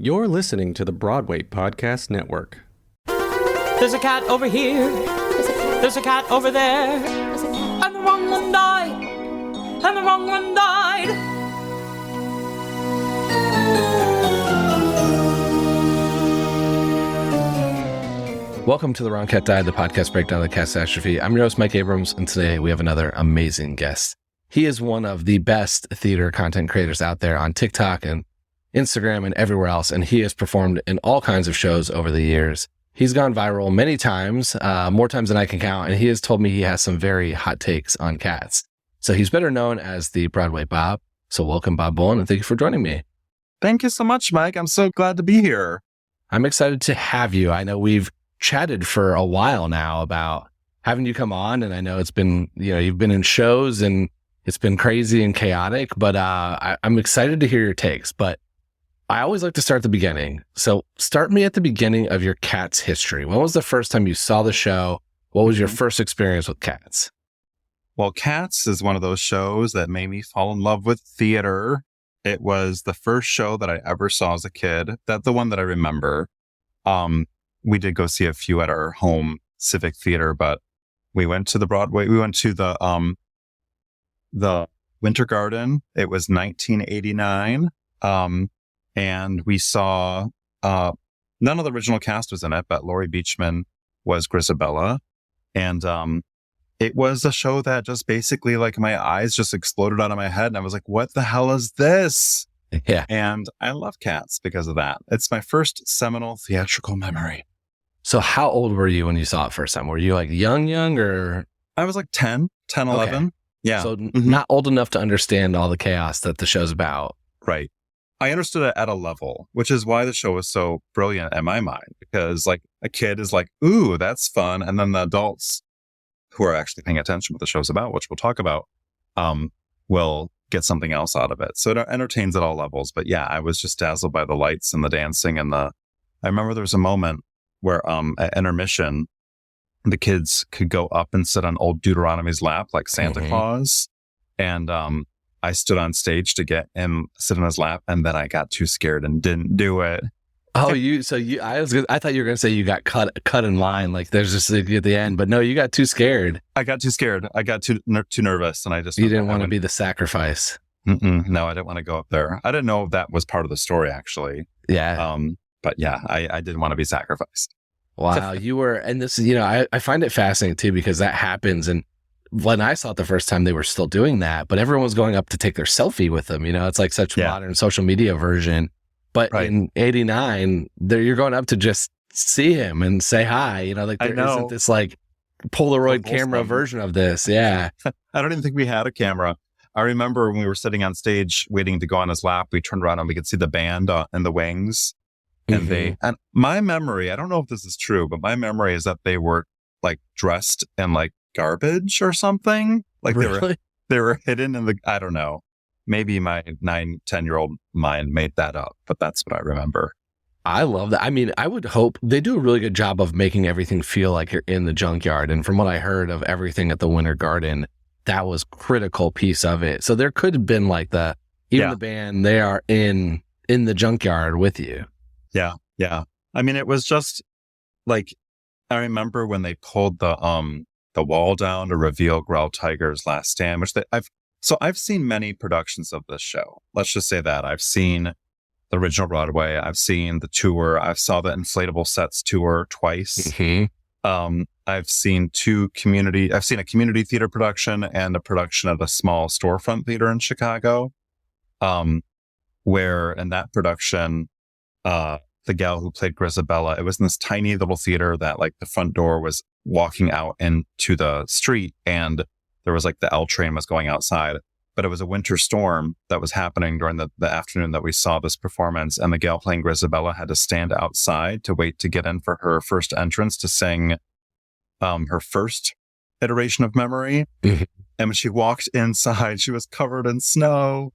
You're listening to the Broadway Podcast Network. There's a cat over here. There's a cat over there. And the wrong one died. And the wrong one died. Welcome to The Wrong Cat Died, the podcast breakdown of the catastrophe. I'm your host, Mike Abrams, and today we have another amazing guest. He is one of the best theater content creators out there on TikTok and Instagram and everywhere else, and he has performed in all kinds of shows over the years. He's gone viral many times, more times than I can count, and he has told me he has some very hot takes on cats. So he's better known as the Broadway Bob. So welcome, Bob Bullen, and thank you for joining me. Thank you so much, Mike. I'm so glad to be here. I'm excited to have you. I know we've chatted for a while now about having you come on, and I know it's been, you've been in shows and it's been crazy and chaotic, but I'm excited to hear your takes. But I always like to start at the beginning. So start me at the beginning of your Cats history. When was the first time you saw the show? What was your first experience with Cats? Well, Cats is one of those shows that made me fall in love with theater. It was the first show that I ever saw as a kid. That's the one that I remember. We did go see a few at our home civic theater, but we went to the Broadway. We went to the Winter Garden. It was 1989. And we saw, none of the original cast was in it, but Laurie Beachman was Grisabella. And it was a show that just basically, like, my eyes just exploded out of my head. And I was like, what the hell is this? Yeah. And I love Cats because of that. It's my first seminal theatrical memory. So how old were you when you saw it first time? Were you like young, or? I was like 10, 11. Okay. Yeah. So not old enough to understand all the chaos that the show's about. Right. I understood it at a level, which is why the show was so brilliant in my mind, because like a kid is like, ooh, that's fun. And then the adults who are actually paying attention to what the show's about, which we'll talk about, will get something else out of it. So it entertains at all levels. But yeah, I was just dazzled by the lights and the dancing and I remember there was a moment where at intermission, the kids could go up and sit on old Deuteronomy's lap like Santa Claus. And I stood on stage to get him sit on his lap, and then I got too scared and didn't do it. Oh, I thought you were going to say you got cut in line, like there's just at the end, but no, you got too scared. I got too scared. I got too nervous, and you didn't want to be the sacrifice. No, I didn't want to go up there. I didn't know if that was part of the story, actually. Yeah. But yeah, I didn't want to be sacrificed. Wow, you were, and this is, I find it fascinating too, because that happens. And when I saw it the first time, they were still doing that, but everyone was going up to take their selfie with them. It's like such modern social media version. But in 89, you're going up to just see him and say hi. Like there isn't this like Polaroid camera version of this. Yeah. I don't even think we had a camera. I remember when we were sitting on stage waiting to go on his lap, we turned around and we could see the band in the wings. And and my memory, I don't know if this is true, but my memory is that they were like dressed in like garbage or something. Like really? they were hidden in I don't know. Maybe my 9-10-year-old mind made that up, but that's what I remember. I love that. I mean, I would hope they do a really good job of making everything feel like you're in the junkyard. And from what I heard of everything at the Winter Garden, that was critical piece of it. So there could have been like the band, they are in the junkyard with you. Yeah. Yeah. I mean, it was just like, I remember when they pulled the wall down to reveal Growl Tiger's last stand, which I've seen many productions of this show. Let's just say that I've seen the original Broadway. I've seen the tour. I saw the inflatable sets tour twice. I've seen a community theater production and a production at a small storefront theater in Chicago. Where in that production, the gal who played Grisabella, it was in this tiny little theater that like the front door was walking out into the street, and there was like the L train was going outside, but it was a winter storm that was happening during the afternoon that we saw this performance. And the gal playing Grisabella had to stand outside to wait to get in for her first entrance to sing her first iteration of Memory. And when she walked inside, she was covered in snow.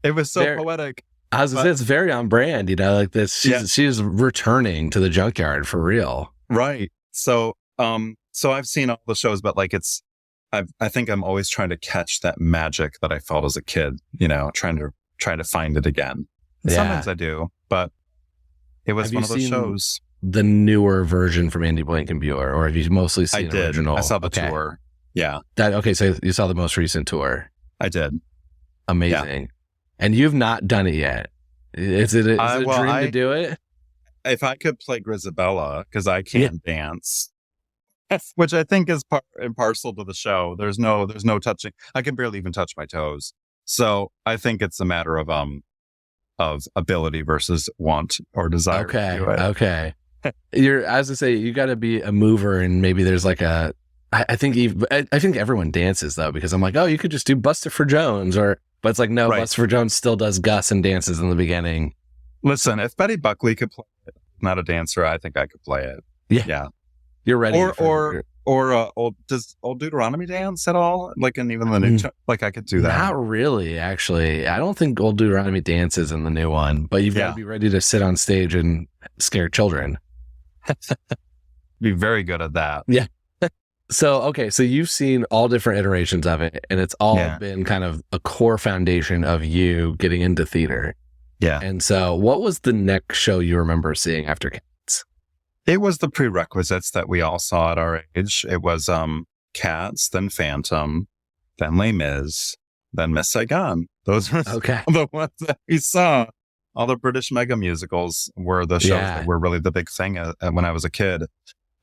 It was so poetic. I was gonna say, it's very on brand, like this. She's returning to the junkyard for real. Right. So I've seen all the shows, but like I think I'm always trying to catch that magic that I felt as a kid, trying to find it again. Sometimes I do, but it was Have one you of those seen shows. the newer version from Andy Blankenbuehler, or have you mostly I seen did. original? I saw the Okay. tour. Yeah, So you saw the most recent tour. I did. Amazing. And you've not done it yet. Is it a dream to do it? If I could play Grisabella, because I can't dance, which I think is part and parcel to the show. There's no touching. I can barely even touch my toes. So I think it's a matter of ability versus want or desire. Okay. To do it. Okay. As I say, you got to be a mover, and maybe there's like I think everyone dances though, because I'm like, oh, you could just do Buster Jones, but it's like, no, Right. Buster Jones still does Gus and dances in the beginning. Listen, if Betty Buckley could play it, not a dancer, I think I could play it. Yeah. You're ready. Does Old Deuteronomy dance at all? Like, and even the new, like I could do that. Not really, actually. I don't think Old Deuteronomy dances in the new one, but you've got to be ready to sit on stage and scare children. Be very good at that. Yeah. So you've seen all different iterations of it, and it's all been kind of a core foundation of you getting into theater. Yeah. And so what was the next show you remember seeing after Cats? It was the prerequisites that we all saw at our age. It was Cats, then Phantom, then Les Mis, then Miss Saigon. Those were the ones that we saw. All the British mega musicals were the shows that were really the big thing when I was a kid.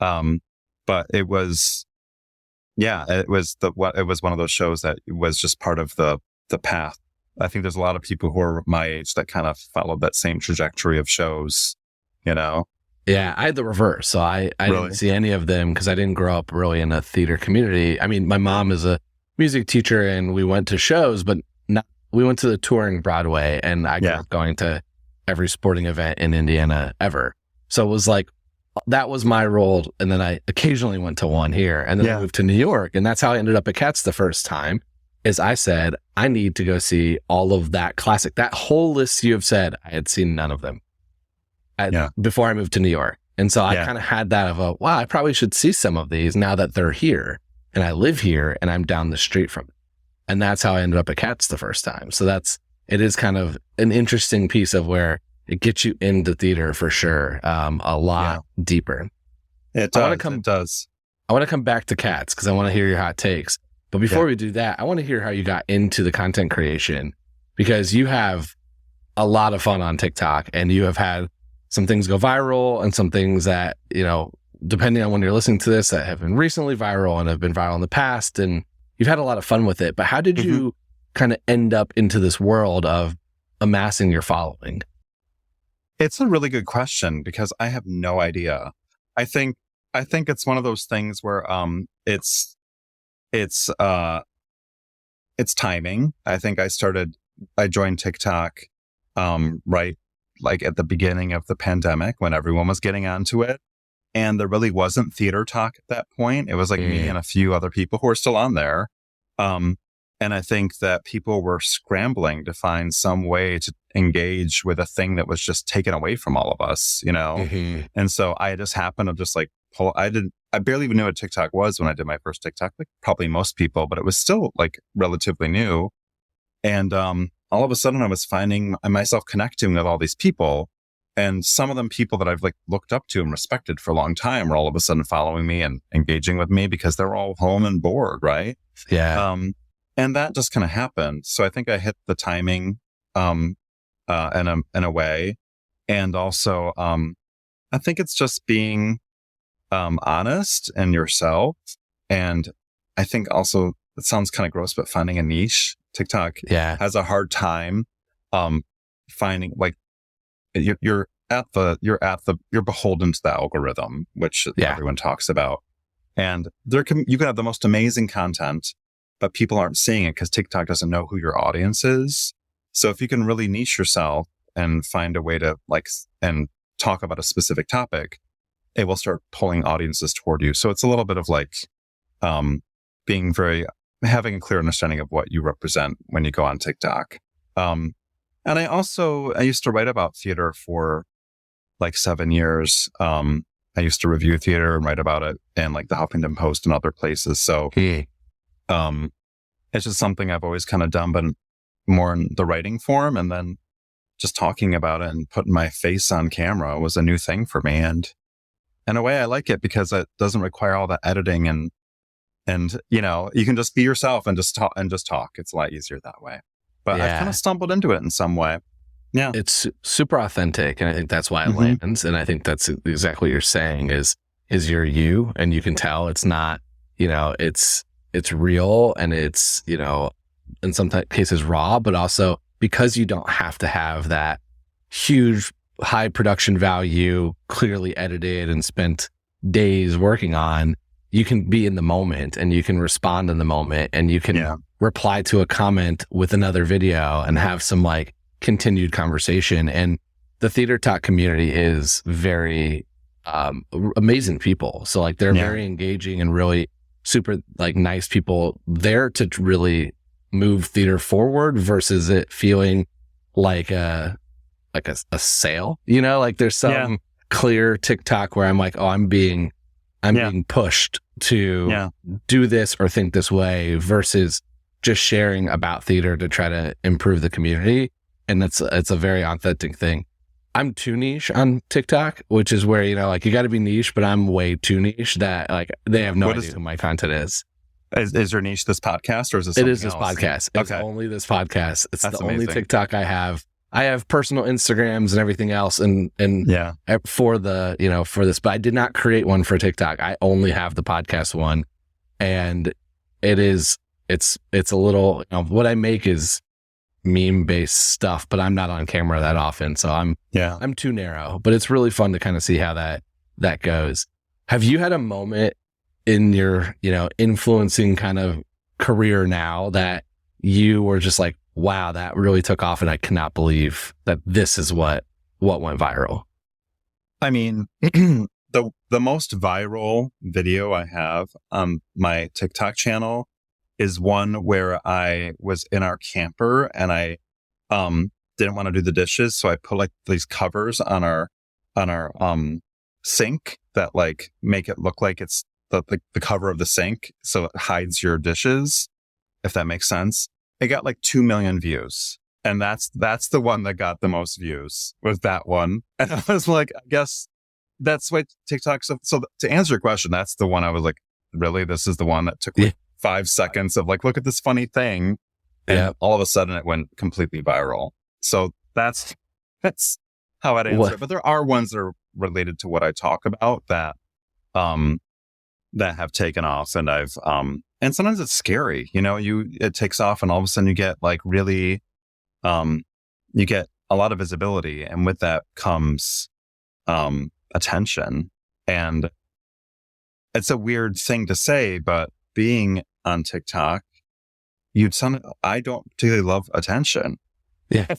But it was, it was one of those shows that was just part of the path. I think there's a lot of people who are my age that kind of followed that same trajectory of shows, Yeah, I had the reverse. So I didn't see any of them because I didn't grow up really in a theater community. I mean, my mom is a music teacher and we went to shows, but we went to the touring Broadway, and I grew up going to every sporting event in Indiana ever. So it was like, that was my role. And then I occasionally went to one here, and then I moved to New York. And that's how I ended up at Cats the first time. Is I said, I need to go see all of that classic. That whole list you have said, I had seen none of them before I moved to New York. And so I kind of had that of wow, I probably should see some of these now that they're here and I live here and I'm down the street from it. And that's how I ended up at Cats the first time. So it is kind of an interesting piece of where it gets you into theater for sure. A lot deeper. It does. I want to come back to Cats because I want to hear your hot takes. But before we do that, I want to hear how you got into the content creation, because you have a lot of fun on TikTok and you have had some things go viral and some things that, depending on when you're listening to this, that have been recently viral and have been viral in the past. And you've had a lot of fun with it. But how did you kind of end up into this world of amassing your following? It's a really good question because I have no idea. I think it's one of those things where it's timing. I think I joined TikTok right like at the beginning of the pandemic when everyone was getting onto it. And there really wasn't theater talk at that point. It was like me and a few other people who are still on there. And I think that people were scrambling to find some way to engage with a thing that was just taken away from all of us, And so I just happened to just like I barely even knew what TikTok was when I did my first TikTok, like probably most people, but it was still like relatively new. And all of a sudden I was finding myself connecting with all these people, and some of them people that I've like looked up to and respected for a long time were all of a sudden following me and engaging with me because they're all home and bored. Right. Yeah. And that just kind of happened. So I think I hit the timing, in a way. And also, I think it's just being, honest and yourself. And I think also it sounds kind of gross, but finding a niche. TikTok has a hard time, finding like you're beholden to the algorithm, which everyone talks about. And you can have the most amazing content, but people aren't seeing it because TikTok doesn't know who your audience is. So if you can really niche yourself and find a way to and talk about a specific topic, it will start pulling audiences toward you. So it's a little bit of having a clear understanding of what you represent when you go on TikTok. And I used to write about theater for like 7 years. I used to review theater and write about it in like the Huffington Post and other places. So it's just something I've always kind of done, but more in the writing form. And then just talking about it and putting my face on camera was a new thing for me. And in a way, I like it because it doesn't require all the editing and you know, you can just be yourself and just talk. It's a lot easier that way. But I kind of stumbled into it in some way. Yeah. It's super authentic. And I think that's why it lands. And I think that's exactly what you're saying is you're you, and you can tell it's not, you know, it's real, and it's, you know, in some cases raw, but also because you don't have to have that huge high production value, clearly edited and spent days working on, you can be in the moment and you can respond in the moment, and you can reply to a comment with another video and have some like continued conversation. And the Theater Talk community is very amazing people. So like they're very engaging and really super like nice people there to really move theater forward versus it feeling like a sale, you know, like there's some clear TikTok where I'm like, oh, I'm being pushed to do this or think this way versus just sharing about theater to try to improve the community. And it's a very authentic thing. I'm too niche on TikTok, which is where, you know, like you got to be niche, but I'm way too niche that like they have no idea who my content is. Is your niche this podcast, or is this It is something this else? podcast. It's Okay. only this podcast. It's That's the only amazing. TikTok I have. I have personal Instagrams and everything else and for the, you know, for this, but I did not create one for TikTok. I only have the podcast one. And it's a little, you know, what I make is meme based stuff, but I'm not on camera that often. So I'm too narrow, but it's really fun to kind of see how that goes. Have you had a moment in your, you know, influencing kind of career now that you were just like, wow, that really took off, and I cannot believe that this is what went viral? I mean, the most viral video I have on my TikTok channel is one where I was in our camper and I didn't want to do the dishes, so I put like these covers on our sink that like make it look like it's the cover of the sink, so it hides your dishes, if that makes sense. It got like 2 million views, and that's the one that got the most views, was that one. And I was like, I guess that's why TikTok. So to answer your question, that's the one I was like, really, this is the one that took like 5 seconds of like, look at this funny thing, and all of a sudden it went completely viral. So that's how I'd answer it. But there are ones that are related to what I talk about that have taken off, and I've and sometimes it's scary, you know, it takes off and all of a sudden you get like really you get a lot of visibility, and with that comes attention. And it's a weird thing to say, but being on TikTok, I don't particularly love attention. Yeah.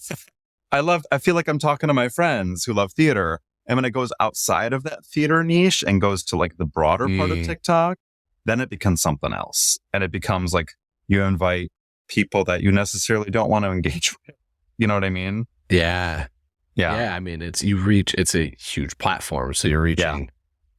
I feel like I'm talking to my friends who love theater. And when it goes outside of that theater niche and goes to like the broader part of TikTok, then it becomes something else. And it becomes like you invite people that you necessarily don't want to engage with. You know what I mean? Yeah. I mean, it's a huge platform. So you're reaching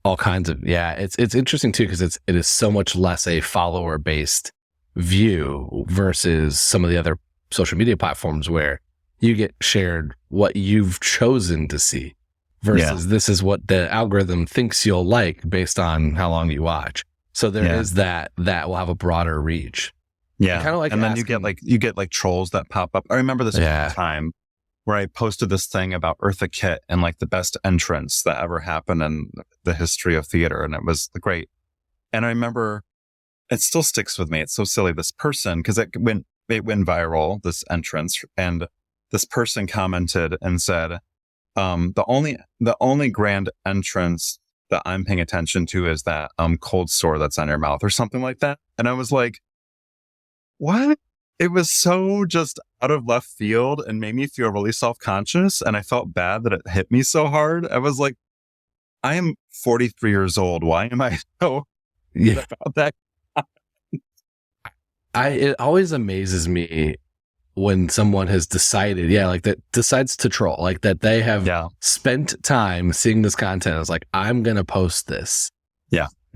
all kinds of, it's interesting too, because it is so much less a follower based view versus some of the other social media platforms where you get shared what you've chosen to see versus this is what the algorithm thinks you'll like based on how long you watch. So there is that will have a broader reach. Yeah. Kind of like, and then you get like trolls that pop up. I remember this one time where I posted this thing about Eartha Kitt and like the best entrance that ever happened in the history of theater. And it was great. And I remember it still sticks with me. It's so silly. This person, because it went viral, this entrance, and this person commented and said, the only grand entrance that I'm paying attention to is that cold sore that's on your mouth or something like that. And I was like, what? It was so just out of left field and made me feel really self-conscious. And I felt bad that it hit me so hard. I was like, I am 43 years old. Why am I so about that? It always amazes me when someone has decided, that decides to troll, like that they have spent time seeing this content. It's like, I'm going to post this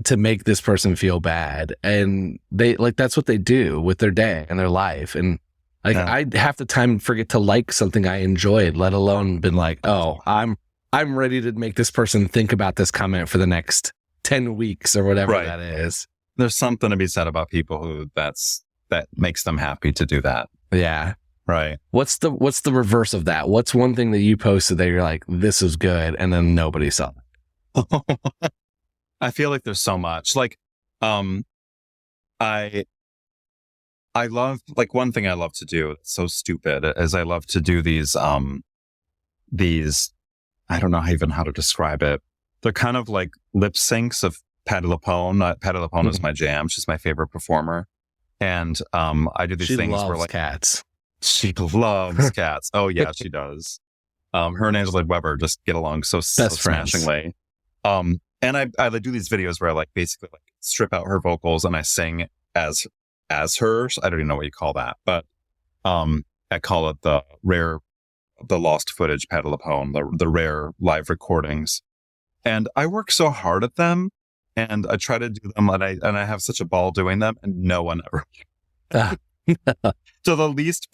to make this person feel bad. And they like, that's what they do with their day and their life. And Like Yeah. I half the time forget to like something I enjoyed, let alone been like, oh, I'm ready to make this person think about this comment for the next 10 weeks or whatever Right. that is. There's something to be said about people who that makes them happy to do that. Yeah. Right. What's the reverse of that? What's one thing that you posted that you're like, this is good, and then nobody saw it? I feel like there's so much. Like, I love, like, one thing I love to do, it's so stupid, is I love to do these, I don't know even how to describe it. They're kind of like lip syncs of Patti LuPone. Patti LuPone is my jam. She's my favorite performer. And, I do these She things loves where, like, cats. she loves cats. Oh yeah, she does. Her and Angela Weber just get along so friends. smashingly. And I do these videos where I, like, basically, like, strip out her vocals and I sing as her. I don't even know what you call that, but I call it the lost footage Patti LuPone, the rare live recordings. And I work so hard at them, and I try to do them, and I have such a ball doing them, and no one ever. So the least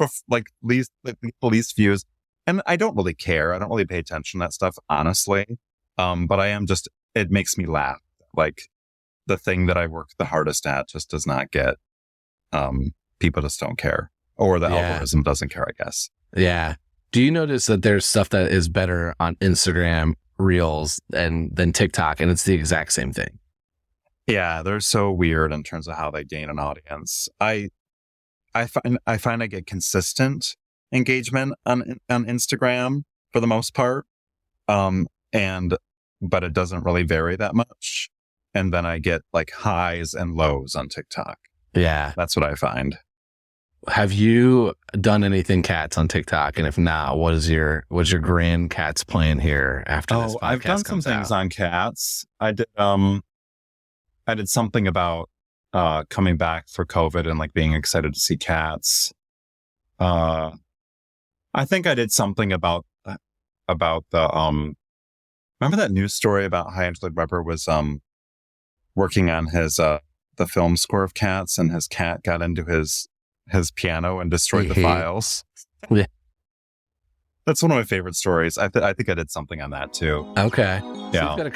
views, and I don't really care. I don't really pay attention to that stuff, honestly. But I am just, it makes me laugh. Like, the thing that I work the hardest at just does not get, people just don't care, or the algorithm doesn't care, I guess. Yeah. Do you notice that there's stuff that is better on Instagram Reels than TikTok, and it's the exact same thing? Yeah, they're so weird in terms of how they gain an audience. I find I get consistent engagement on Instagram for the most part, but it doesn't really vary that much. And then I get, like, highs and lows on TikTok. Yeah. That's what I find. Have you done anything cats on TikTok? And if not, what's your grand cats plan here after this podcast I've done some things on cats. I did something about coming back for COVID and, like, being excited to see cats. I think I did something about the remember that news story about how Angela Weber was working on his the film score of Cats, and his cat got into his piano and destroyed the files. Yeah. That's one of my favorite stories. I think I did something on that too. Okay. Yeah. So you got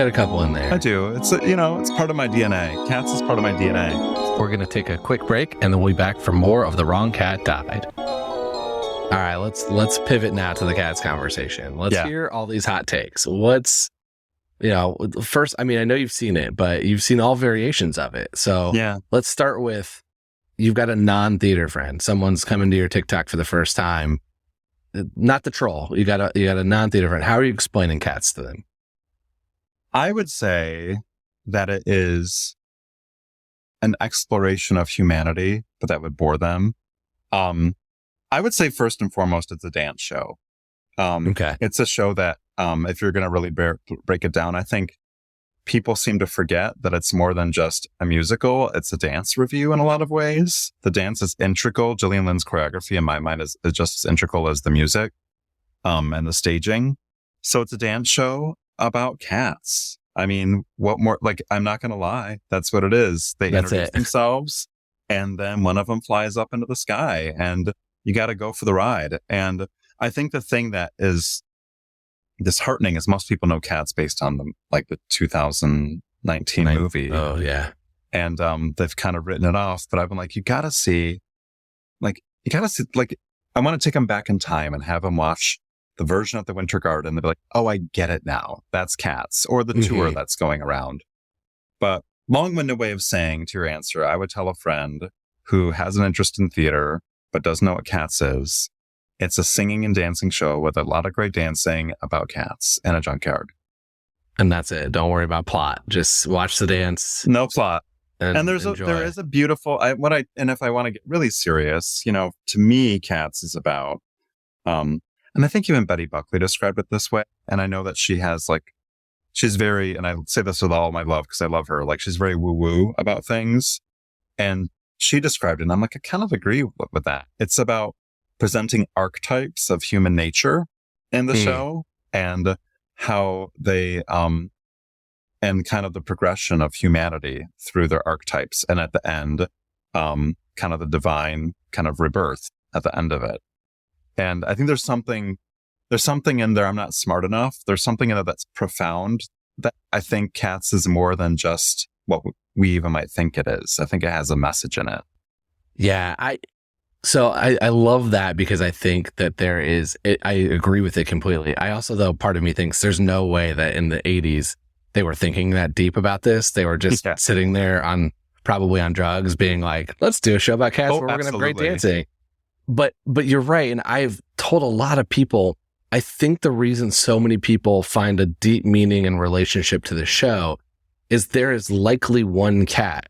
a couple in there. I do. It's it's part of my DNA. Cats is part of my DNA. We're going to take a quick break, and then we'll be back for more of The Wrong Cat Died. All right, let's pivot now to the cats conversation. Let's hear all these hot takes. What's, first, I mean, I know you've seen it, but you've seen all variations of it. So let's start with, you've got a non-theater friend. Someone's coming to your TikTok for the first time. Not the troll. You got a non-theater friend. How are you explaining Cats to them? I would say that it is an exploration of humanity, but that would bore them. I would say first and foremost, it's a dance show. Okay. It's a show that, if you're going to really break it down, I think people seem to forget that it's more than just a musical. It's a dance review in a lot of ways. The dance is integral. Gillian Lynn's choreography, in my mind, is just as integral as the music, and the staging. So it's a dance show about cats. I mean, what more? Like, I'm not going to lie. That's what it is. They introduce themselves, and then one of them flies up into the sky, and you got to go for the ride. And I think the thing that is disheartening is most people know Cats based on the 2019 movie. Oh yeah. And they've kind of written it off, but I've been like, you gotta see, I want to take them back in time and have them watch the version of the Winter Garden. They'll be like, oh, I get it now. That's Cats, or the tour that's going around. But long-winded way of saying to your answer, I would tell a friend who has an interest in theater but doesn't know what Cats is. It's a singing and dancing show with a lot of great dancing about cats and a junkyard. And that's it. Don't worry about plot. Just watch the dance. No plot. And there enjoy. is a beautiful, and if I want to get really serious, to me, Cats is about, and I think even Betty Buckley described it this way. And I know that she has she's very, and I say this with all my love because I love her, she's very woo-woo about things. And she described it, and I'm like, I kind of agree with that. It's about presenting archetypes of human nature in the show, and how they, and kind of the progression of humanity through their archetypes. And at the end, kind of the divine kind of rebirth. at the end of it. And I think there's something in there. I'm not smart enough. There's something in there that's profound that I think Cats is more than just what we even might think it is. I think it has a message in it. Yeah, I love that because I think that I agree with it completely. I also, though, part of me thinks there's no way that in the 80s they were thinking that deep about this. They were just sitting there probably on drugs being like, let's do a show about cats where we're going to have great dancing. But you're right. And I've told a lot of people, I think the reason so many people find a deep meaning and relationship to the show is there is likely one cat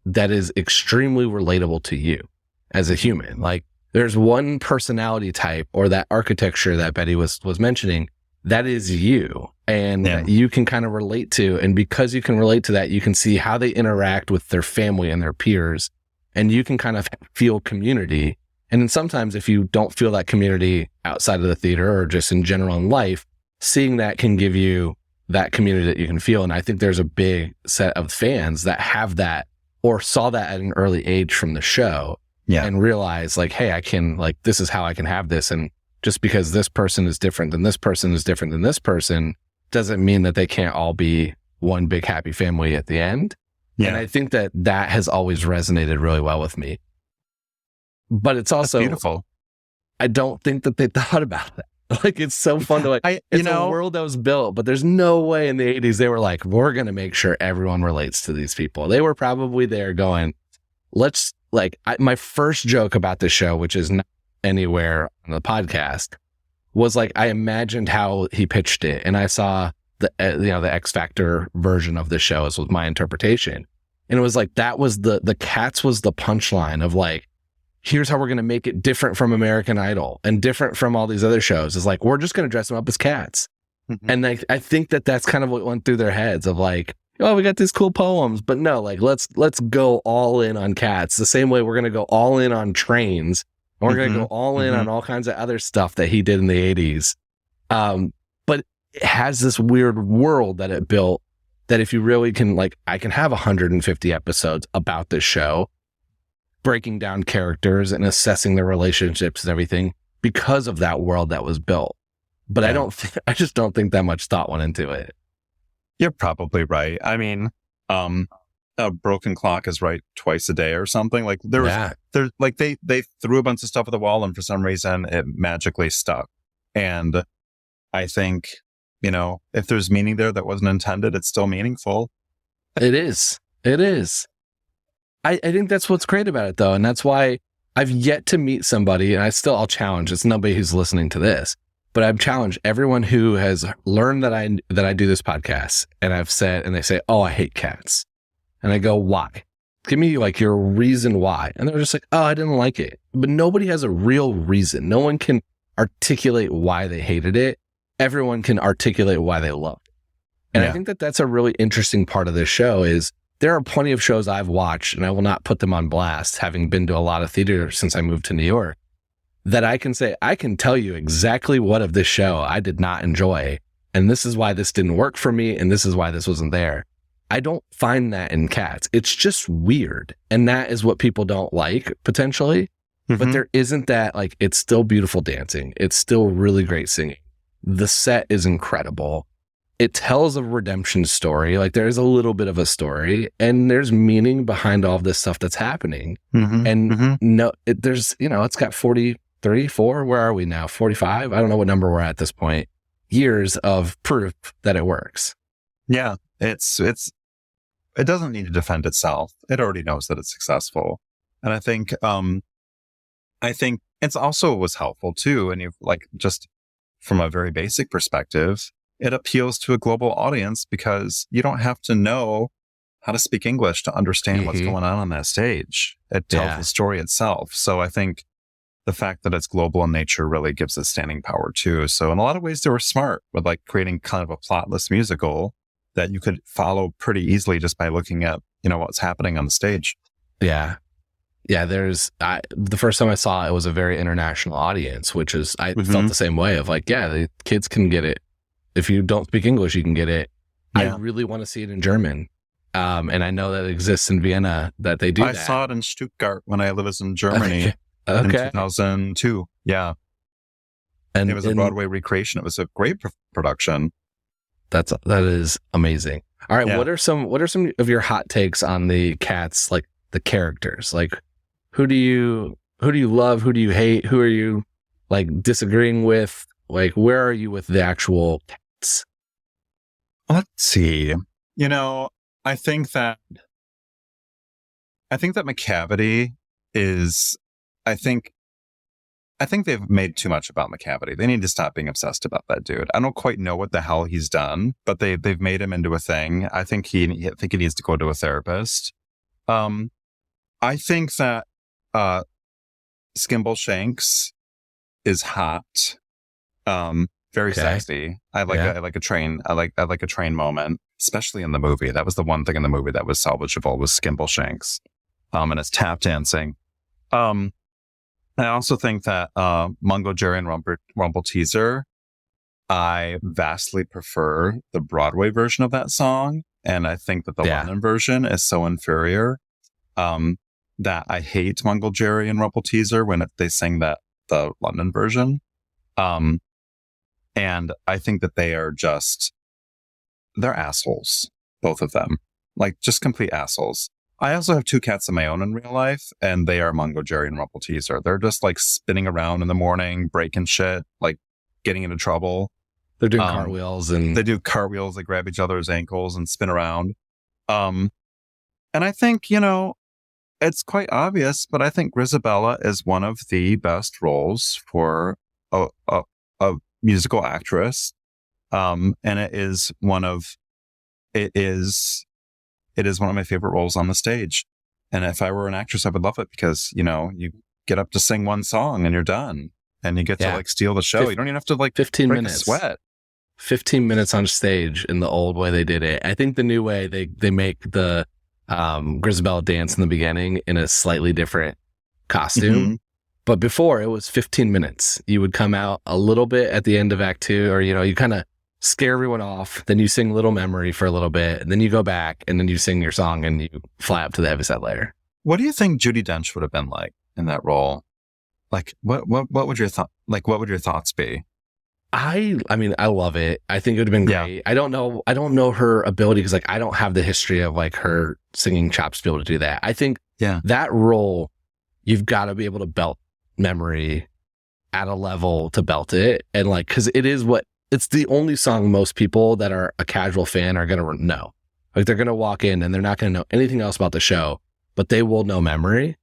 that is extremely relatable to you as a human. Like there's one personality type or that architecture that Betty was mentioning that is you and that you can kind of relate to. And because you can relate to that, you can see how they interact with their family and their peers, and you can kind of feel community. And then sometimes if you don't feel that community outside of the theater or just in general in life, seeing that can give you that community that you can feel. And I think there's a big set of fans that have that or saw that at an early age from the show and realize like, hey, I can, like, this is how I can have this. And just because this person is different than this person is different than this person doesn't mean that they can't all be one big happy family at the end. Yeah. And I think that has always resonated really well with me. But it's also beautiful. I don't think that they thought about that. Like, it's so fun to like, it's a world that was built, but there's no way in the 80s they were like, we're going to make sure everyone relates to these people. They were probably there going, let's like, my first joke about this show, which is not anywhere on the podcast, was like, I imagined how he pitched it. And I saw the X Factor version of the show as was my interpretation. And it was like, that was the Cats was the punchline of like, here's how we're going to make it different from American Idol and different from all these other shows. It's like, we're just going to dress them up as cats. Mm-hmm. And I think that that's kind of what went through their heads of like, oh, we got these cool poems, but no, like, let's go all in on cats the same way we're going to go all in on trains. And we're going to go all in on all kinds of other stuff that he did in the 80s. But it has this weird world that it built that if you really can, like, I can have 150 episodes about this show, breaking down characters and assessing their relationships and everything because of that world that was built. But I just don't think that much thought went into it. You're probably right. I mean, a broken clock is right twice a day or something. Like there's like they threw a bunch of stuff at the wall and for some reason it magically stuck. And I think, if there's meaning there that wasn't intended, it's still meaningful. It is. I think that's what's great about it, though. And that's why I've yet to meet somebody, and I'll challenge. It's nobody who's listening to this, but I've challenged everyone who has learned that I do this podcast. And I've said, and they say, oh, I hate cats. And I go, why? Give me like your reason why. And they're just like, oh, I didn't like it. But nobody has a real reason. No one can articulate why they hated it. Everyone can articulate why they loved it. And I think that that's a really interesting part of this show is there are plenty of shows I've watched, and I will not put them on blast, having been to a lot of theater since I moved to New York, that I can say, I can tell you exactly what of this show I did not enjoy. And this is why this didn't work for me. And this is why this wasn't there. I don't find that in Cats. It's just weird. And that is what people don't like, potentially. Mm-hmm. But there isn't that, like, it's still beautiful dancing. It's still really great singing. The set is incredible. It tells a redemption story. Like there's a little bit of a story and there's meaning behind all of this stuff that's happening. Mm-hmm. And it's got 44. Where are we now? 45. I don't know what number we're at this point. Years of proof that it works. Yeah. It doesn't need to defend itself. It already knows that it's successful. And I think it's also was helpful too. And you've like, just from a very basic perspective, it appeals to a global audience because you don't have to know how to speak English to understand what's going on that stage. It tells the story itself. So I think the fact that it's global in nature really gives it standing power too. So in a lot of ways, they were smart with like creating kind of a plotless musical that you could follow pretty easily just by looking at, what's happening on the stage. Yeah. Yeah, the first time I saw it was a very international audience, which is, I felt the same way of like, the kids can get it. If you don't speak English, you can get it. Yeah. I really want to see it in German. And I know that it exists in Vienna, that they do that. I saw it in Stuttgart when I was in Germany. in Okay. 2002. Yeah. And It was a Broadway recreation. It was a great production. that is amazing. All right, Yeah. what are some of your hot takes on the cats, like the characters? Like who do you love, who do you hate, who are you like disagreeing with? Like where are you with the actual cats? Let's see. You know, I think that McCavity is, I think they've made too much about McCavity. They need to stop being obsessed about that dude. I don't quite know what the hell he's done, but they've made him into a thing. I think he needs to go to a therapist. I think that Skimble Shanks is hot. Very Okay. sexy. I like a train moment, especially in the movie. That was the one thing in the movie that was salvageable, was Skimble Shanks. And his tap dancing. I also think that Mungo Jerry and Rumple Teaser, I vastly prefer the Broadway version of that song. And I think that the London version is so inferior that I hate Mungo Jerry and Rumple Teaser when they sing the London version. And I think that they're assholes, both of them. Like, just complete assholes. I also have two cats of my own in real life, and they are Mungo Jerry and Rumple Teaser. They're just like spinning around in the morning, breaking shit, like getting into trouble. They're doing cartwheels and they do cartwheels. They grab each other's ankles and spin around. And I think, it's quite obvious, but I think Grizabella is one of the best roles for a musical actress. And it is one of my favorite roles on the stage. And if I were an actress, I would love it because, you get up to sing one song and you're done. And you get to like steal the show. You don't even have to like 15 break minutes. a sweat. 15 minutes on stage in the old way they did it. I think the new way they make the Grizabella dance in the beginning in a slightly different costume. Mm-hmm. But before it was 15 minutes. You would come out a little bit at the end of Act 2, or, you kind of scare everyone off. Then you sing Little Memory for a little bit, and then you go back and then you sing your song and you fly up to the heavyset layer. What do you think Judi Dench would have been like in that role? Like, what would your thoughts be? I mean, I love it. I think it would have been great. Yeah. I don't know her ability because I don't have the history of like her singing chops to be able to do that. I think that role, you've got to be able to belt Memory at a level to belt it. And like, cause it's the only song most people that are a casual fan are going to know. Like they're going to walk in and they're not going to know anything else about the show, but they will know Memory.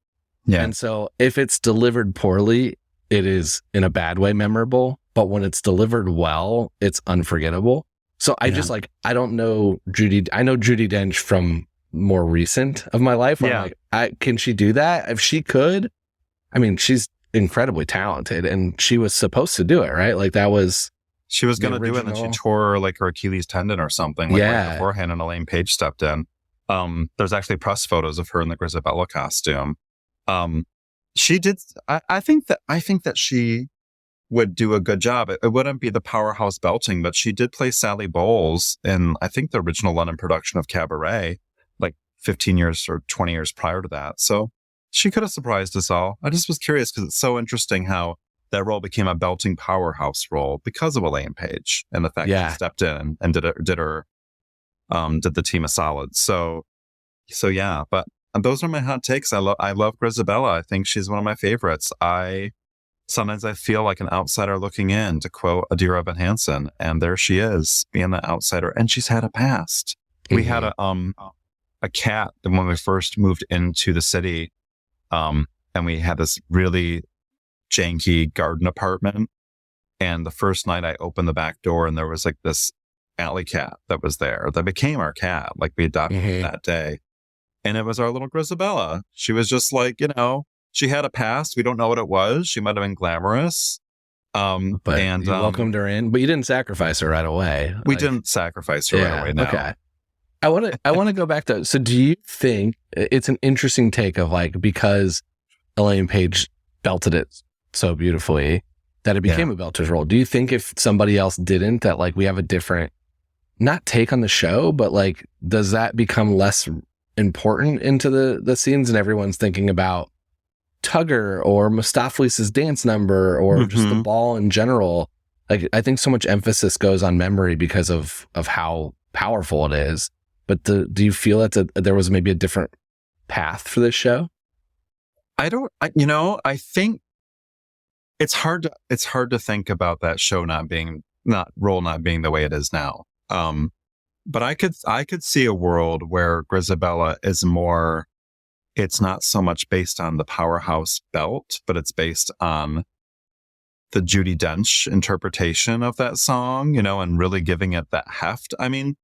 Yeah. And so if it's delivered poorly, it is in a bad way memorable, but when it's delivered well, it's unforgettable. So I just I don't know I know Judi Dench from more recent of my life. Yeah. I'm like, can she do that? If she could, I mean, she's incredibly talented and she was supposed to do it, right? Like she was going to do it and then she tore like her Achilles tendon or something right beforehand, and Elaine Page stepped in. There's actually press photos of her in the Grizabella costume. She did. I think that she would do a good job. It wouldn't be the powerhouse belting, but she did play Sally Bowles in, I think, the original London production of Cabaret, like 15 years or 20 years prior to that. So she could have surprised us all. I just was curious because it's so interesting how that role became a belting powerhouse role because of Elaine Page and the fact that she stepped in and did the team a solid. So yeah, but those are my hot takes. I love Grizabella. I think she's one of my favorites. Sometimes I feel like an outsider looking in, to quote Adira Van Hansen, and there she is being the outsider, and she's had a past. Mm-hmm. We had a cat when we first moved into the city, and we had this really janky garden apartment. And the first night I opened the back door and there was like this alley cat that was there that became our cat. Like we adopted that day. And it was our little Grizabella. She was just like, she had a past. We don't know what it was. She might have been glamorous. But you welcomed her in, but you didn't sacrifice her right away. We didn't sacrifice her right away. No. Okay. I want to go back to, so do you think it's an interesting take of like, because Elaine Page belted it so beautifully that it became a belter's role. Do you think if somebody else didn't, that like we have a different, not take on the show, but like, does that become less important into the scenes and everyone's thinking about Tugger or Mustapheles' dance number or just the ball in general. Like, I think so much emphasis goes on memory because of how powerful it is. But do you feel that there was maybe a different path for this show? I think it's hard to think about that show not being the way it is now. But I could see a world where Grizabella is more, it's not so much based on the powerhouse belt, but it's based on the Judi Dench interpretation of that song, and really giving it that heft. I mean,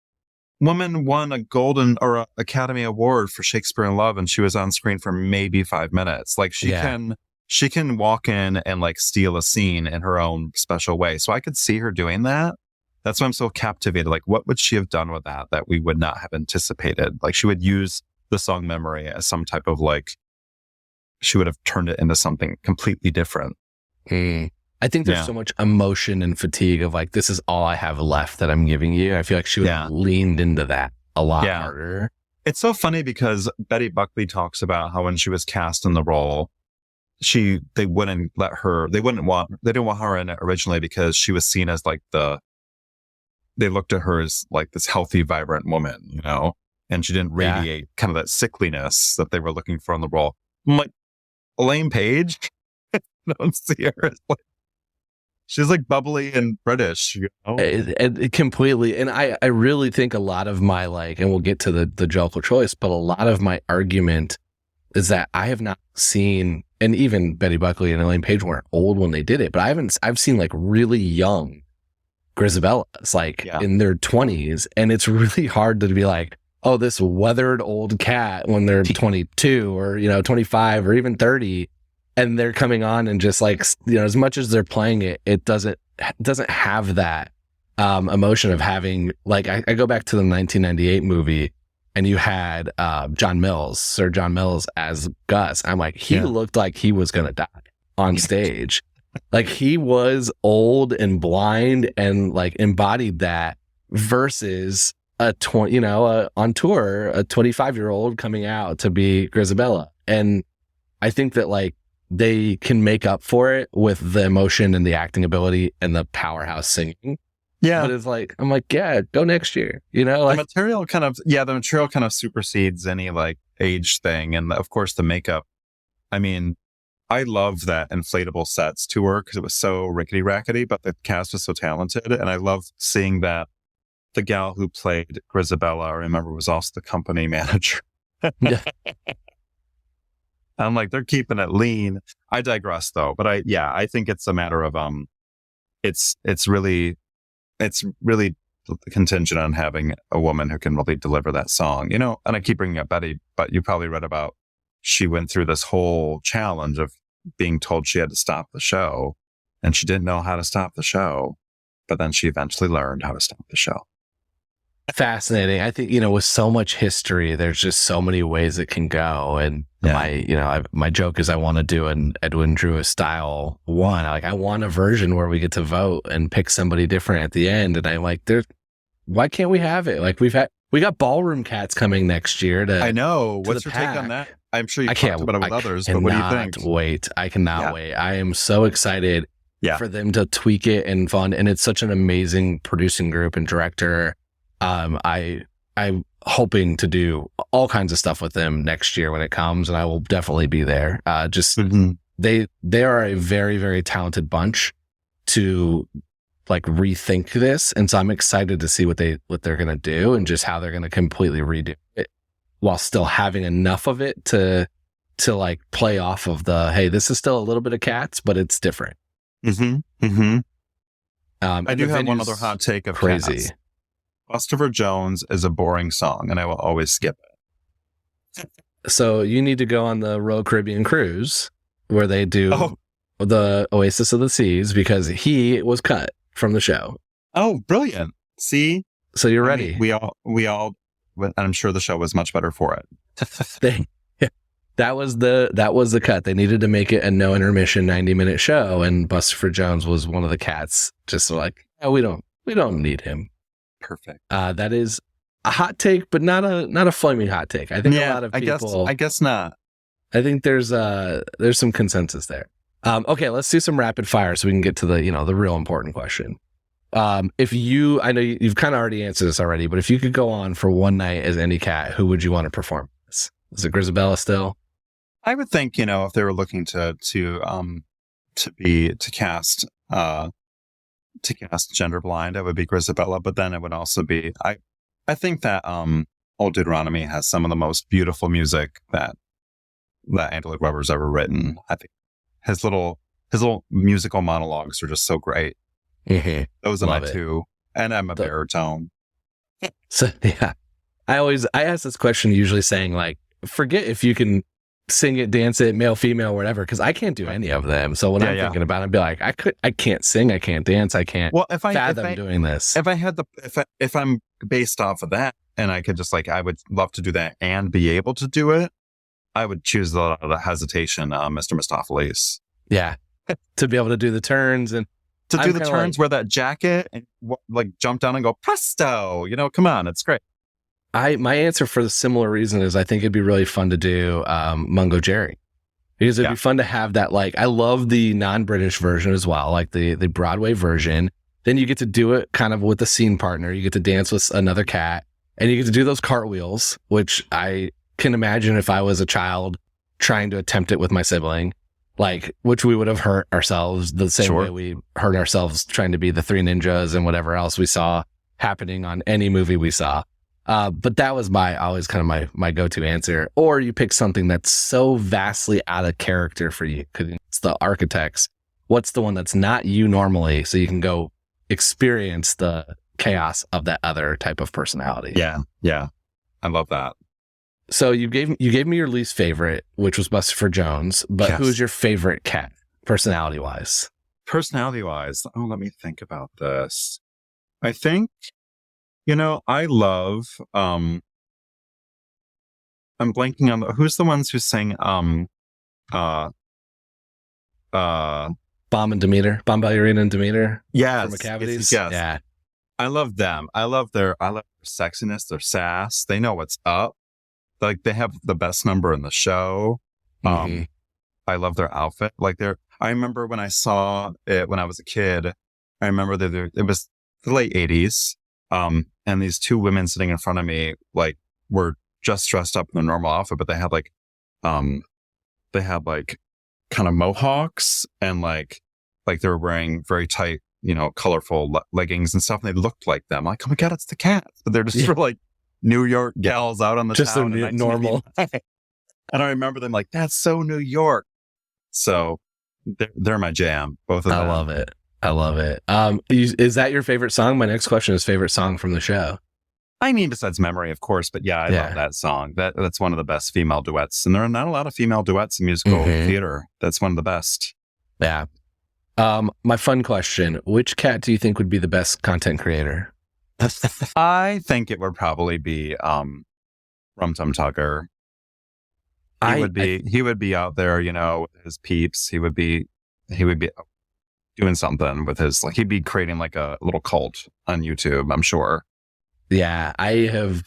woman won a Golden or a Academy Award for Shakespeare in Love, and she was on screen for maybe 5 minutes. Like, she can walk in and like steal a scene in her own special way. So I could see her doing that. That's why I'm so captivated. Like, what would she have done with that we would not have anticipated? Like, she would use the song Memory as some type of she would have turned it into something completely different. I think there's so much emotion and fatigue of like, this is all I have left that I'm giving you. I feel like she would have leaned into that a lot harder. It's so funny because Betty Buckley talks about how when she was cast in the role, they didn't want her in it originally because she was seen as like they looked at her as like this healthy, vibrant woman, and she didn't radiate kind of that sickliness that they were looking for in the role. I'm like, Elaine Page, I don't see her as like, she's like bubbly and British, It completely. And I really think a lot of my and we'll get to the Jellicle Choice, but a lot of my argument is that I have not seen, and even Betty Buckley and Elaine Page weren't old when they did it, but I've seen like really young Grizabellas, in their 20s. And it's really hard to be like, oh, this weathered old cat when they're 22 or, 25 or even 30. And they're coming on and just like, as much as they're playing it, it doesn't have that emotion of having, like, I go back to the 1998 movie and you had Sir John Mills as Gus. I'm like, he looked like he was going to die on stage. Like, he was old and blind and like embodied that versus on tour, a 25-year-old coming out to be Grizabella. And I think that like, they can make up for it with the emotion and the acting ability and the powerhouse singing. Yeah. But it's like, I'm like, go next year. The material kind of supersedes any like age thing. And of course the makeup. I mean, I love that Inflatable Sets tour because it was so rickety rackety, but the cast was so talented. And I love seeing that the gal who played Grizabella, I remember, was also the company manager. I'm like, they're keeping it lean. I digress though, but I think it's a matter of it's really contingent on having a woman who can really deliver that song, And I keep bringing up Betty, but you probably read about she went through this whole challenge of being told she had to stop the show, and she didn't know how to stop the show, but then she eventually learned how to stop the show. Fascinating. I think, with so much history, there's just so many ways it can go. And my joke is I want to do an Edwin Drew style one. Like, I want a version where we get to vote and pick somebody different at the end. And I'm like, why can't we have it? Like, we got Ballroom Cats coming next year. I know. What's your take on that? I'm sure you've talked about it with others, but what do you think? I cannot wait. I am so excited for them to tweak it and fun. And it's such an amazing producing group and director. I'm hoping to do all kinds of stuff with them next year when it comes, and I will definitely be there. They are a very, very talented bunch to like rethink this, and so I'm excited to see what they're going to do and just how they're going to completely redo it while still having enough of it to like play off of the, hey, this is still a little bit of Cats, but it's different. I do have one other hot take of crazy. Cats. Christopher Jones is a boring song, and I will always skip it. So you need to go on the Royal Caribbean cruise where they do the Oasis of the Seas, because he was cut from the show. Oh, brilliant. See? So you're ready. We all, and I'm sure the show was much better for it. That was the cut. They needed to make it a no intermission 90-minute show, and Christopher Jones was one of the Cats. Just like, we don't need him. Perfect. That is a hot take, but not a flaming hot take. I think a lot of people. I guess not. I think there's some consensus there. Okay, let's do some rapid fire so we can get to the real important question. I know you've kind of already answered this already, but if you could go on for one night as any cat, who would you want to perform this? Is it Grisabella still? I would think, if they were looking to cast gender blind, it would be Grisabella, but then it would also be, I think that Old Deuteronomy has some of the most beautiful music that Andrew Lloyd Webber's ever written. I think his little musical monologues are just so great. Mm-hmm. Those are my two. And I'm a baritone. So yeah. I ask this question usually saying like, forget if you can sing it, dance it, male, female, whatever, because I can't do any of them. So when I'm thinking about it, I'd be like, I can't sing, I can't dance, I can't fathom doing this. If I'm based off of that and I could just I would love to do that and be able to do it, I would choose the hesitation, Mr. Mistopheles. Yeah. To be able to do the turns and to do the turns, wear that jacket and jump down and go presto. Come on, it's great. My answer for the similar reason is I think it'd be really fun to do Mungo Jerry, because it'd be fun to have that. I love the non-British version as well, like the Broadway version. Then you get to do it kind of with a scene partner. You get to dance with another cat, and you get to do those cartwheels, which I can imagine if I was a child trying to attempt it with my sibling, which we would have hurt ourselves the same way we hurt ourselves trying to be the Three Ninjas and whatever else we saw happening on any movie we saw. But that was always kind of my go-to answer. Or you pick something that's so vastly out of character for you, because it's the Architects. What's the one that's not you normally, so you can go experience the chaos of that other type of personality? Yeah. I love that. So you gave me your least favorite, which was Buster Jones, but who's your favorite cat, personality-wise? Personality-wise? Oh, let me think about this. I think, I love, I'm blanking on who's the ones who sing, Bomb and Demeter, Bombalurina and Demeter. Yes. From Cavities. Yes. Yeah. I love them. I love their sexiness, their sass. They know what's up. They have the best number in the show. Mm-hmm. I love their outfit. I remember when I saw it when I was a kid, I remember it was the late 80s. And these two women sitting in front of me, were just dressed up in their normal outfit, but they had kind of mohawks and they were wearing very tight, colorful leggings and stuff. And they looked like them. Like, oh my God, it's the Cats. But they're just sort of New York gals out on the just town. Just normal. And I remember them that's so New York. So they're my jam. Both of them. I love it. Is that your favorite song? My next question is favorite song from the show. I mean, besides Memory, of course, but I love that song. That's one of the best female duets. And there are not a lot of female duets in musical theater. That's one of the best. Yeah. My fun question, which cat do you think would be the best content creator? I think it would probably be Rum Tum Tugger. He would be out there, with his peeps. He would be doing something with his, he'd be creating a little cult on YouTube, I'm sure. Yeah, I've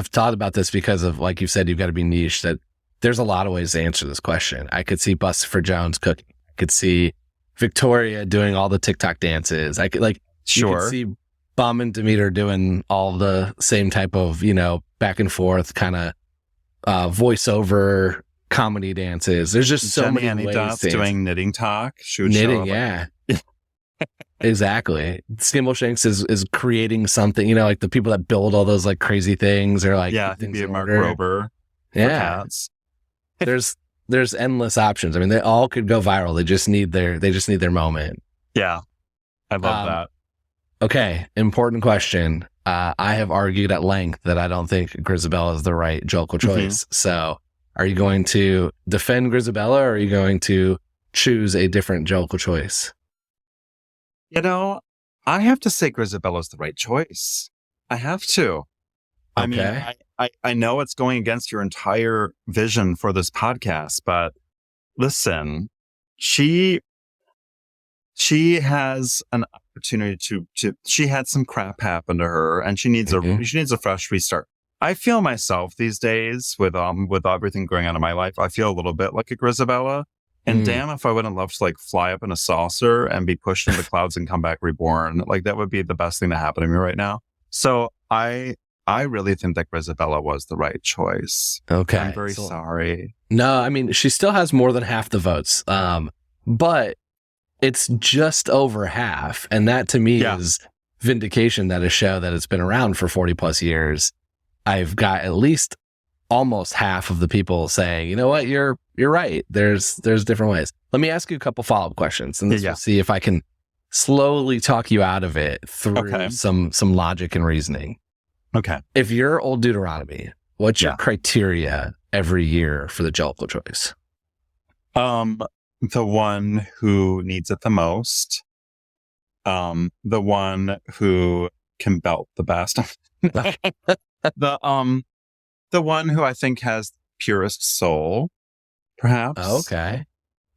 thought about this because of, like you said, you've got to be niche. That there's a lot of ways to answer this question. I could see Buster Jones cooking. I could see Victoria doing all the TikTok dances. I could you could see Bomb and Demeter doing all the same type of, back and forth kind of voiceover comedy dances. There's just so many ways to doing knitting talk. Knitting, yeah. Exactly. Skimbleshanks is creating something, the people that build all those crazy things or be a Mark Rober. Yeah. There's endless options. I mean, they all could go viral. They just need their moment. Yeah. I love that. Okay. Important question. I have argued at length that I don't think Grisabella is the right Jellicle choice. Mm-hmm. So are you going to defend Grisabella or are you going to choose a different Jellicle choice? I have to say Grisabella's the right choice. I have to. I mean, I know it's going against your entire vision for this podcast, but listen, she has an opportunity to she had some crap happen to her and she needs a fresh restart. I feel myself these days with everything going on in my life. I feel a little bit like a Grisabella. And damn if I wouldn't love to like fly up in a saucer and be pushed into the clouds and come back reborn. Like that would be the best thing to happen to me right now. So I really think that Grisabella was the right choice. Okay. I'm very sorry. No, I mean, she still has more than half the votes. But it's just over half. And that to me is vindication that a show that has been around for 40 plus years, I've got at least almost half of the people saying, you know what, you're right. There's different ways. Let me ask you a couple follow-up questions, and we'll see if I can slowly talk you out of it through some logic and reasoning. Okay. If you're Old Deuteronomy, what's your criteria every year for the Jellicle Choice? The one who needs it the most. The one who can belt the best. The one who I think has purest soul, perhaps. Okay.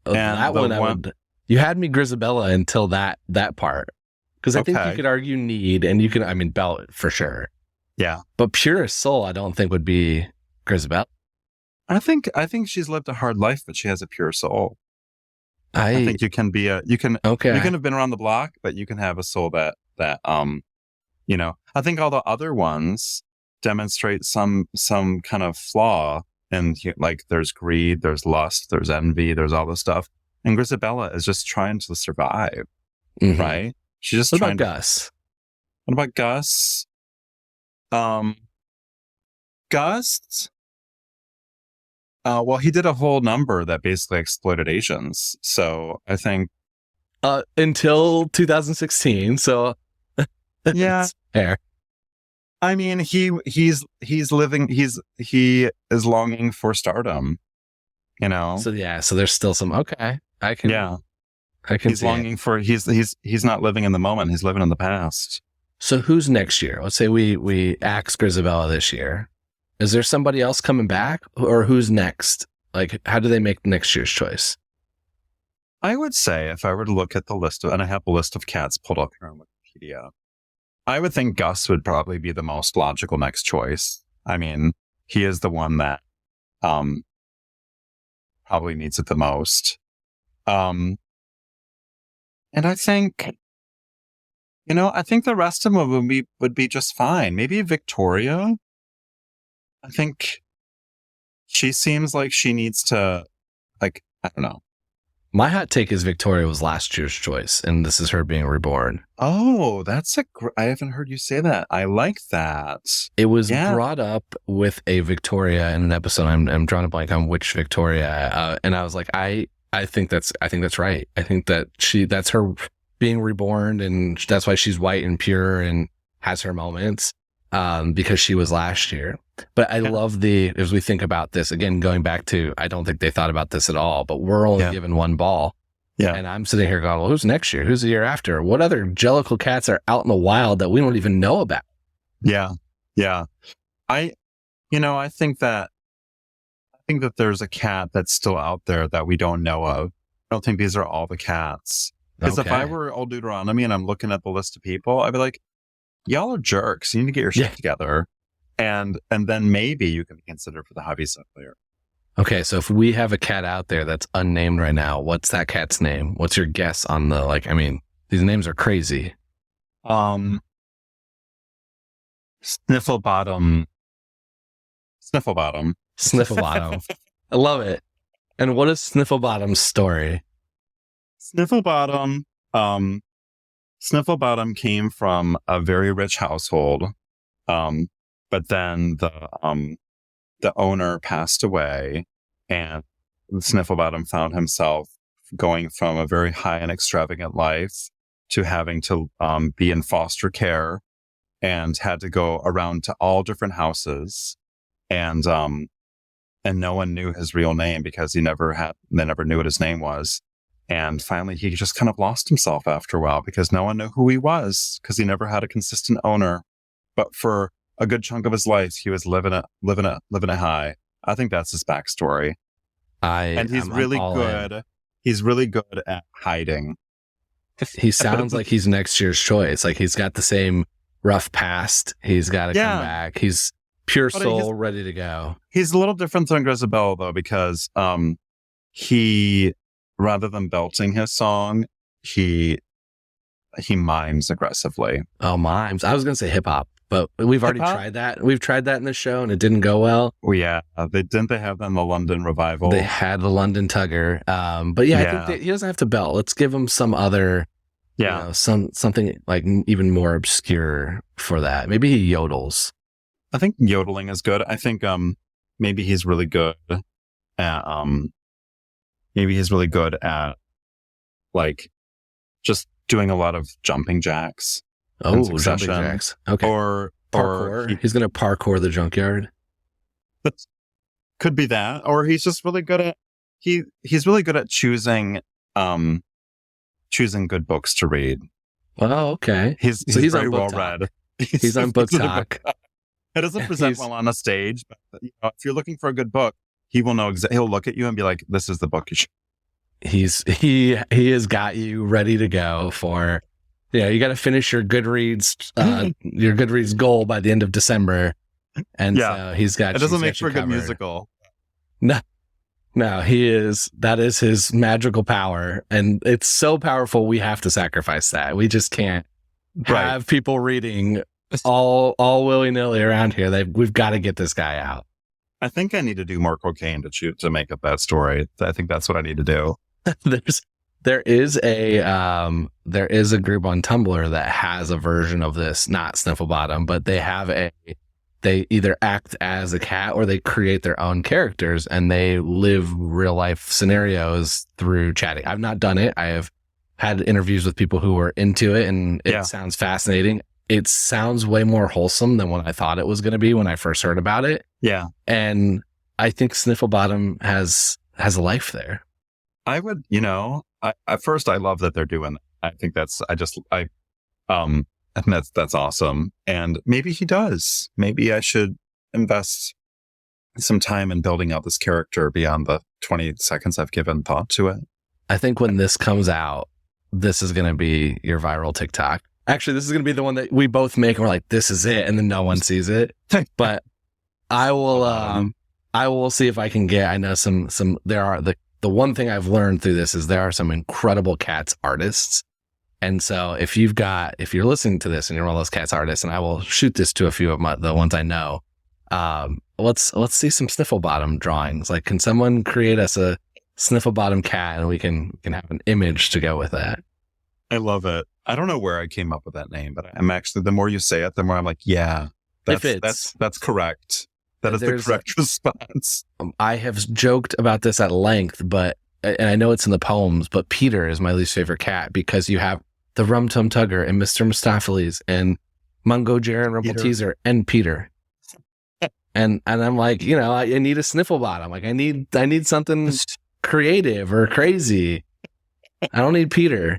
And that one, you had me Grisabella until that part. Because I think you could argue need, and you can, I mean, belt for sure. Yeah. But purest soul, I don't think would be Grisabella. I think she's lived a hard life, but she has a pure soul. I think you can be you can have been around the block, but you can have a soul that I think all the other ones demonstrate some kind of flaw, and like there's greed, there's lust, there's envy, there's all this stuff. And Grisabella is just trying to survive, right? She's just trying. Gus? What about Gus? Gus. Well, he did a whole number that basically exploited Asians. So I think until 2016. So yeah, fair. I mean, he is longing for stardom, you know? So there's still some, I can he's longing for, he's not living in the moment. He's living in the past. So who's next year? Let's say we axe Grisabella this year. Is there somebody else coming back, or who's next? Like, how do they make next year's choice? I would say if I were to look at the list and I have a list of cats pulled up here on Wikipedia, I would think Gus would probably be the most logical next choice. I mean, he is the one that probably needs it the most. And I think, I think the rest of them would be just fine. Maybe Victoria. I think she seems like she needs to, I don't know. My hot take is Victoria was last year's choice, and this is her being reborn. Oh, I haven't heard you say that. I like that. It was brought up with a Victoria in an episode. I'm drawing a blank on which Victoria, and I was like, I think that's right. I think that that's her being reborn, and that's why she's white and pure and has her moments, because she was last year. But I love as we think about this, again, going back to, I don't think they thought about this at all, but we're only given one ball. Yeah. And I'm sitting here going, well, who's next year? Who's the year after? What other Jellicle cats are out in the wild that we don't even know about? Yeah. Yeah. I think that there's a cat that's still out there that we don't know of. I don't think these are all the cats. Because if I were Old Deuteronomy and I'm looking at the list of people, I'd be like, y'all are jerks. You need to get your shit together. And then maybe you can be considered for the hobby sub player. Okay, so if we have a cat out there that's unnamed right now, what's that cat's name? What's your guess on these names are crazy. Snifflebottom. Snifflebottom. I love it. And what is Snifflebottom's story? Snifflebottom came from a very rich household. But then the owner passed away, and Snifflebottom found himself going from a very high and extravagant life to having to be in foster care, and had to go around to all different houses, and no one knew his real name because they never knew what his name was. And finally, he just kind of lost himself after a while because no one knew who he was because he never had a consistent owner. But for a good chunk of his life, he was living it high. I think that's his backstory. He's really good. He's really good at hiding. He sounds like he's next year's choice. Like he's got the same rough past. He's got to come back. He's Pure But soul, ready to go. He's a little different than Grisabella, though, because he, rather than belting his song, he mimes aggressively. Oh, mimes. I was going to say hip hop, but we've already Hip-hop? tried that. We've tried that in the show and it didn't go well. Oh, yeah. Didn't they have that in the London revival? They had the London Tugger. But yeah, I Yeah. think he doesn't have to belt. Let's give him some other, Yeah. something like even more obscure for that. Maybe he yodels. I think yodeling is good. I think maybe he's really good at like just doing a lot of jumping jacks. Oh, in jumping succession. jacks. Okay. Or Parkour. He's going to parkour the junkyard. could be that. Or he's just really good at he's really good at choosing good books to read. Oh, okay. He's So he's very on well Book Talk. read. He's on Book Talk. He doesn't present He's- well on a stage, but if you're looking for a good book, he will know he'll look at you and be like, "This is the book you should." He has got you ready to go for, you got to finish your Goodreads goal by the end of December, and Yeah. so he's got. It doesn't he's make got for a you good covered. musical. No, that is his magical power, and it's so powerful we have to sacrifice that. We just can't have people reading all willy nilly around here. We've got to get this guy out. I think I need to do more cocaine to make up that story. I think that's what I need to do. There is a group on Tumblr that has a version of this, not Snifflebottom, but they either act as a cat or they create their own characters and they live real life scenarios through chatting. I've not done it. I have had interviews with people who were into it and it sounds fascinating. It sounds way more wholesome than what I thought it was going to be when I first heard about it. Yeah. And I think Snifflebottom has a life there. I would, at first I love that they're doing that. I think I think that's awesome. And maybe he does. Maybe I should invest some time in building out this character beyond the 20 seconds I've given thought to it. I think when this comes out, this is going to be your viral TikTok. Actually, this is going to be the one that we both make and we're like, this is it. And then no one sees it. But I will see if I can get, I know there are the one thing I've learned through this is there are some incredible Cats artists. And so if you're listening to this and you're one of those Cats artists, and I will shoot this to a few of the ones I know, let's see some Snifflebottom drawings. Like, can someone create us a Snifflebottom cat and we can have an image to go with that? I love it. I don't know where I came up with that name, but I'm actually, the more you say it, the more I'm like, yeah, that's correct. That is the correct response. I have joked about this at length, and I know it's in the poems, but Peter is my least favorite cat because you have the Rum Tum Tugger and Mr. Mistopheles and Mungo Jerry and Rumple Teaser and Peter. And I'm like, I need a Snifflebottom. Like I need something creative or crazy. I don't need Peter.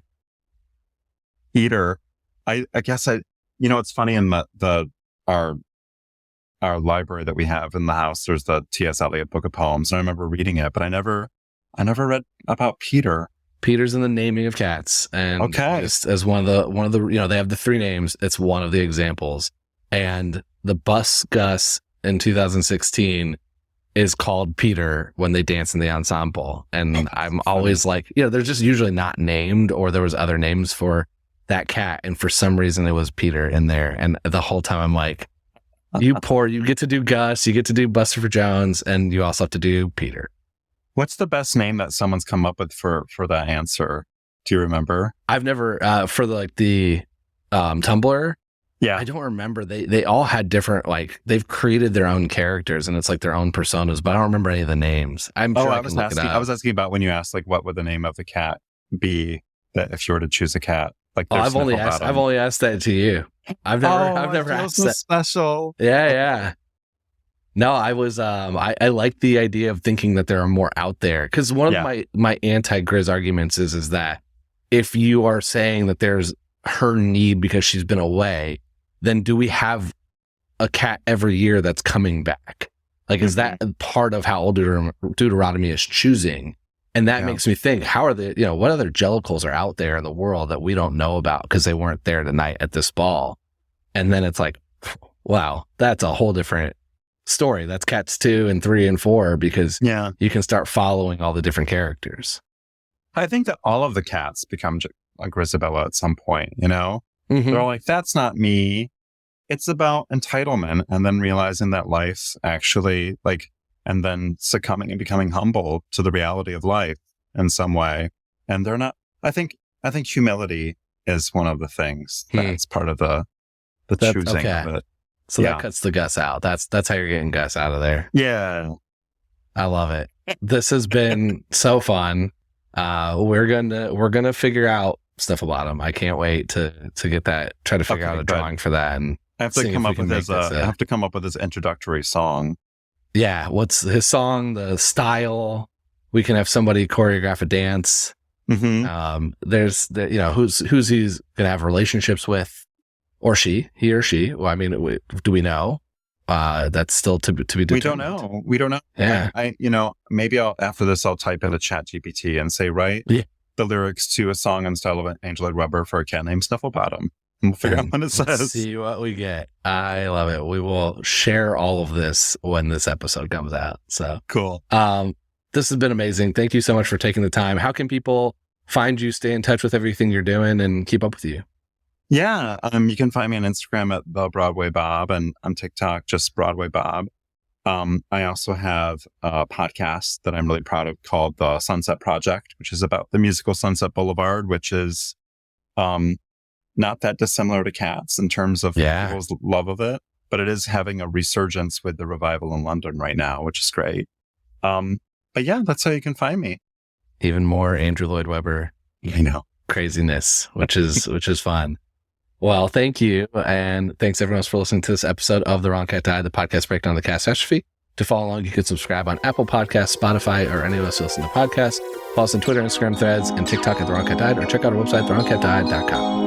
I guess it's funny in our library that we have in the house, there's the T.S. Eliot Book of Poems. And I remember reading it, but I never read about Peter. Peter's in the naming of cats. And just as one of the, they have the three names. It's one of the examples. And the bus Gus in 2016 is called Peter when they dance in the ensemble. And I'm always like, they're just usually not named, or there was other names for that cat. And for some reason it was Peter in there. And the whole time I'm like, you get to do Gus, you get to do Buster for Jones, and you also have to do Peter. What's the best name that someone's come up with for that answer? Do you remember? I've never, for the Tumblr. Yeah. I don't remember. They all had different, they've created their own characters and it's like their own personas, but I don't remember any of the names. I was asking about when you asked, what would the name of the cat be that if you were to choose a cat? I've only asked that to you. I've never asked that. Special. Yeah. No, I was, I like the idea of thinking that there are more out there. Cause one of my anti-Grizz arguments is that if you are saying that there's her need because she's been away, then do we have a cat every year that's coming back? Is that part of how Old Deuteronomy is choosing? And that makes me think, how are what other Jellicles are out there in the world that we don't know about because they weren't there tonight at this ball? And then it's like, wow, that's a whole different story. That's Cats 2 and 3 and 4, because Yeah. you can start following all the different characters. I think that all of the cats become like Grisabella at some point, you know? Mhm. They're all like, that's not me. It's about entitlement, and then realizing that life actually, like, and then succumbing and becoming humble to the reality of life in some way. And they're not, I think humility is one of the things that's part of the choosing of it. So that cuts the Gus out. That's how you're getting Gus out of there. Yeah. I love it. This has been so fun. We're gonna figure out Snifflebottom. I can't wait to get that. Try to figure out a drawing for that, and I have to come up with his. I have to come up with his introductory song. Yeah, what's his song? The style. We can have somebody choreograph a dance. Mm-hmm. There's who's he's gonna have relationships with, or he or she. Well, I mean, do we know? That's still to be determined. We don't know. Yeah. I maybe after this I'll type in a chat GPT and say, write the lyrics to a song in style of Angel Eyed Rubber for a cat named Snifflebottom. And we'll figure out what it says. Let's see what we get. I love it. We will share all of this when this episode comes out. So cool. This has been amazing. Thank you so much for taking the time. How can people find you, stay in touch with everything you're doing, and keep up with you? Yeah, you can find me on Instagram at the Broadway Bob, and on TikTok just Broadway Bob. I also have a podcast that I'm really proud of called The Sunset Project, which is about the musical Sunset Boulevard, which is not that dissimilar to Cats in terms of people's love of it, but it is having a resurgence with the revival in London right now, which is great. But yeah, that's how you can find me. Even more Andrew Lloyd Webber, craziness, which is fun. Well, thank you. And thanks everyone else for listening to this episode of The Wrong Cat Died, the podcast breakdown of the catastrophe. To follow along, you can subscribe on Apple Podcasts, Spotify, or anywhere else you listen to podcasts. Follow us on Twitter, Instagram, Threads, and TikTok at The Wrong Cat Died, or check out our website, thewrongcatdied.com.